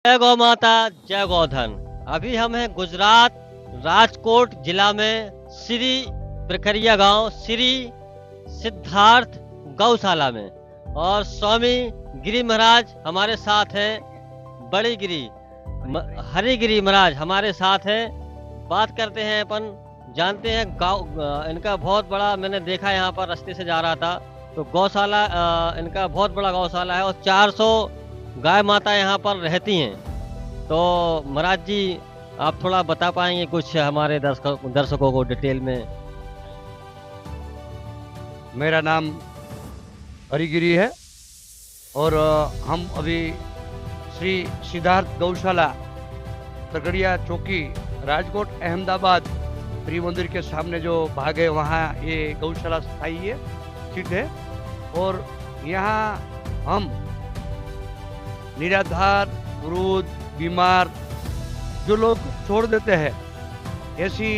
जय गौ माता, जय गौधन। अभी हम हैं गुजरात, राजकोट जिला में श्री प्रखरिया गांव श्री सिद्धार्थ गौशाला में। और स्वामी गिरी महाराज हमारे साथ हैं। बड़ी गिरी हरिगिरी महाराज हमारे साथ हैं। बात करते हैं अपन, जानते हैं गाँव इनका बहुत बड़ा, मैंने देखा यहाँ पर रास्ते से जा रहा था तो गौशाला, इनका बहुत बड़ा गौशाला है और 400 गाय माता यहाँ पर रहती हैं। तो महाराज जी, आप थोड़ा बता पाएंगे कुछ हमारे दर्शकों को डिटेल में? मेरा नाम हरिगिरी है और हम अभी श्री सिद्धार्थ गौशाला प्रगड़िया चौकी राजकोट अहमदाबाद प्री मंदिर के सामने जो भाग है वहाँ ये गौशाला स्थायी है, स्थित है। और यहाँ हम निराधार, वृद्ध, बीमार जो लोग छोड़ देते हैं, ऐसी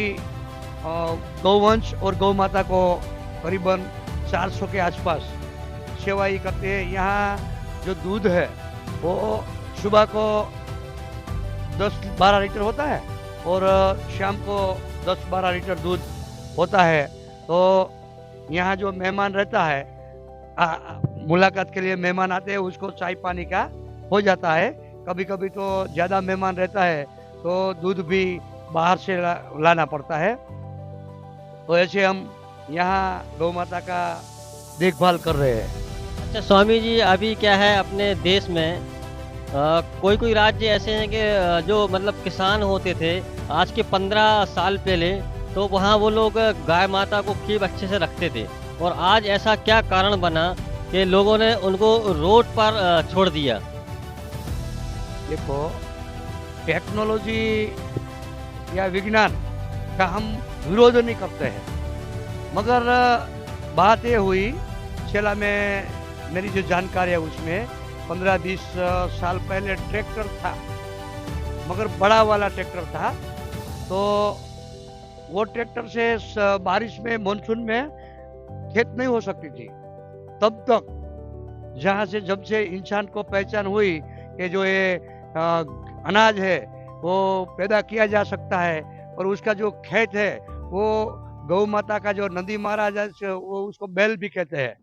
गौवंश और गौ माता को करीबन 400 के आसपास सेवाई करते हैं। यहाँ जो दूध है वो सुबह को 10-12 लीटर होता है और शाम को 10-12 लीटर दूध होता है। तो यहाँ जो मेहमान रहता है, मुलाकात के लिए मेहमान आते हैं, उसको चाय पानी का हो जाता है। कभी कभी तो ज़्यादा मेहमान रहता है तो दूध भी बाहर से लाना पड़ता है। तो ऐसे हम यहाँ गौ माता का देखभाल कर रहे हैं। अच्छा स्वामी जी, अभी क्या है अपने देश में कोई कोई राज्य ऐसे हैं कि जो मतलब किसान होते थे आज के 15 साल पहले, तो वहाँ वो लोग गाय माता को खूब अच्छे से रखते थे, और आज ऐसा क्या कारण बना कि लोगों ने उनको रोड पर छोड़ दिया? देखो, टेक्नोलॉजी या विज्ञान का हम विरोध नहीं करते हैं, मगर बात ये हुई, चला में मेरी जो जानकारी है उसमें 15-20 साल पहले ट्रैक्टर था, मगर बड़ा वाला ट्रैक्टर था। तो वो ट्रैक्टर से बारिश में, मानसून में खेत नहीं हो सकती थी। तब तक जहाँ से जब से इंसान को पहचान हुई कि जो ये अनाज है वो पैदा किया जा सकता है, और उसका जो खेत है वो गौ माता का जो नंदी महाराज है वो उसको बैल भी कहते हैं,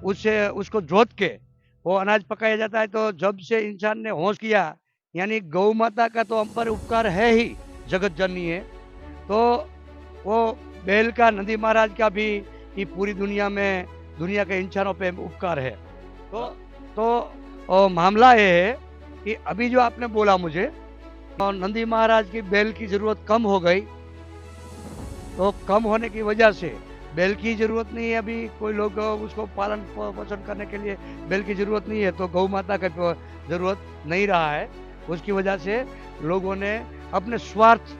उससे उसको जोत के वो अनाज पकाया जाता है। तो जब से इंसान ने होश किया, यानी गौ माता का तो हम पर उपकार है ही, जगत जननी है, तो वो बैल का, नंदी महाराज का भी ये पूरी दुनिया में, दुनिया के इंसानों पे उपकार है। तो मामला ये है कि अभी जो आपने बोला मुझे, नंदी महाराज की बैल की जरूरत कम हो गई, तो कम होने की वजह से बैल की जरूरत नहीं है। अभी कोई लोग उसको पालन पोषण करने के लिए बैल की जरूरत नहीं है, तो गौ माता का जरूरत नहीं रहा है। उसकी वजह से लोगों ने अपने स्वार्थ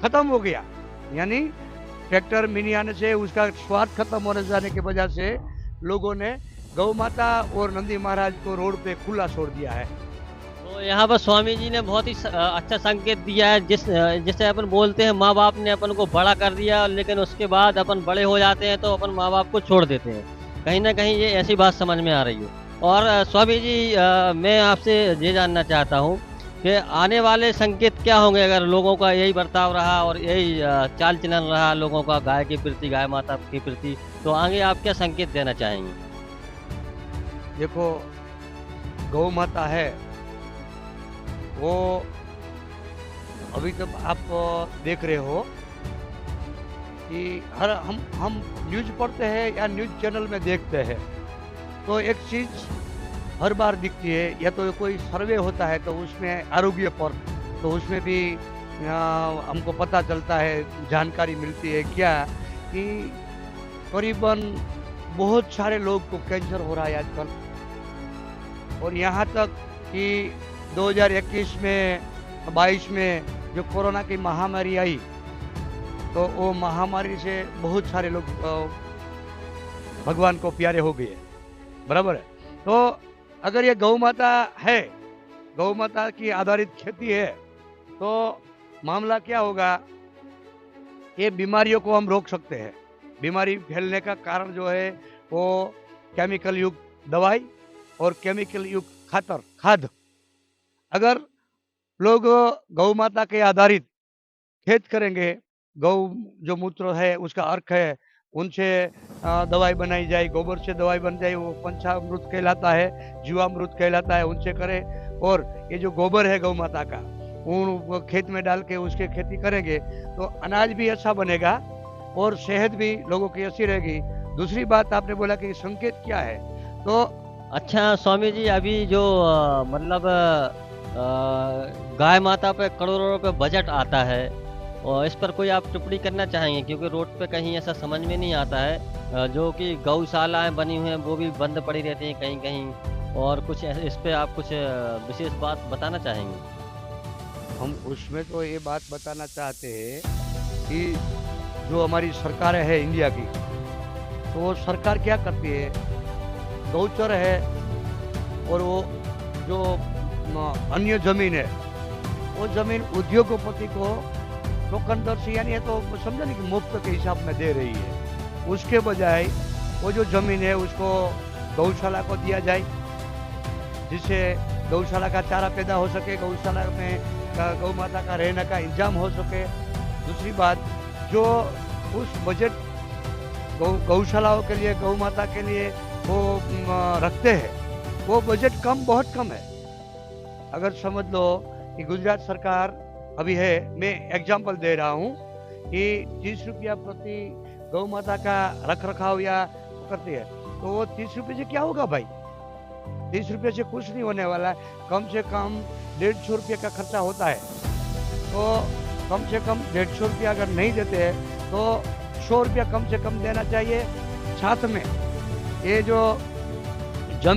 खत्म हो गया, यानी ट्रैक्टर मिनी आने से उसका स्वार्थ खत्म होने जाने की वजह से लोगों ने गौ माता और नंदी महाराज को रोड पे खुला छोड़ दिया है। तो यहाँ पर स्वामी जी ने बहुत ही अच्छा संकेत दिया है, जिससे अपन बोलते हैं माँ बाप ने अपन को बड़ा कर दिया, लेकिन उसके बाद अपन बड़े हो जाते हैं तो अपन माँ बाप को छोड़ देते हैं। कहीं ना कहीं ये ऐसी बात समझ में आ रही है। और स्वामी जी, मैं आपसे ये जानना चाहता हूँ कि आने वाले संकेत क्या होंगे अगर लोगों का यही बर्ताव रहा और यही चाल चलन रहा लोगों का गाय के प्रति, गाय माता के प्रति, तो आगे आप क्या संकेत देना चाहेंगे? देखो, गौ माता है वो अभी तक आप देख रहे हो कि हर हम न्यूज पढ़ते हैं या न्यूज चैनल में देखते हैं, तो एक चीज हर बार दिखती है, या तो कोई सर्वे होता है तो उसमें आरोग्य पर, तो उसमें भी हमको पता चलता है, जानकारी मिलती है क्या कि करीबन बहुत सारे लोग को कैंसर हो रहा है आजकल। और यहाँ तक कि 2021 में, 22 में जो कोरोना की महामारी आई, तो वो महामारी से बहुत सारे लोग भगवान को प्यारे हो गए, बराबर है। तो अगर ये गौ माता है, गौ माता की आधारित खेती है, तो मामला क्या होगा, ये बीमारियों को हम रोक सकते हैं। बीमारी फैलने का कारण जो है वो केमिकल युक्त दवाई और केमिकल युक्त खाद, अगर लोग गौ माता के आधारित खेत करेंगे, गौ जो मूत्र है उसका अर्क है, उनसे दवाई बनाई जाए, गोबर से दवाई बन जाए, वो पंचामृत कहलाता है, जीवामृत कहलाता है, उनसे करें। और ये जो गोबर है गौ माता का, वो खेत में डाल के उसके खेती करेंगे तो अनाज भी अच्छा बनेगा और सेहत भी लोगों की अच्छी रहेगी। दूसरी बात आपने बोला कि संकेत क्या है, तो अच्छा स्वामी जी, अभी जो मतलब गाय माता पे करोड़ों रुपए बजट आता है, और इस पर कोई आप टिप्पणी करना चाहेंगे? क्योंकि रोड पे कहीं ऐसा समझ में नहीं आता है, जो कि गौशालाएं बनी हुई हैं वो भी बंद पड़ी रहती हैं कहीं कहीं, और कुछ इस पे आप कुछ विशेष बात बताना चाहेंगे? हम उसमें तो ये बात बताना चाहते हैं कि जो हमारी सरकार है इंडिया की, तो वो सरकार क्या करती है, गौचर है और वो जो अन्य जमीन है, वो जमीन उद्योगपति को टोकनदर्शी यानी है तो समझा नहीं कि मुफ्त के हिसाब में दे रही है। उसके बजाय वो जो जमीन है उसको गौशाला को दिया जाए, जिससे गौशाला का चारा पैदा हो सके, गौशाला में गौ माता का रहने का इंतजाम हो सके। दूसरी बात, जो उस बजट गौशालाओं के लिए, गौ माता के लिए वो रखते हैं, वो बजट बहुत कम है। अगर समझ लो कि गुजरात सरकार अभी है, मैं एग्जाम्पल दे रहा हूँ कि 30 रुपया प्रति गौ माता का रख रखाव या करती है, तो वो 30 रुपये से क्या होगा भाई? 30 रुपये से कुछ नहीं होने वाला है। कम से कम 150 रुपये का खर्चा होता है, तो कम से कम 150 रुपया अगर नहीं देते हैं तो 100 रुपया कम से कम देना चाहिए। साथ में ये जो जमीन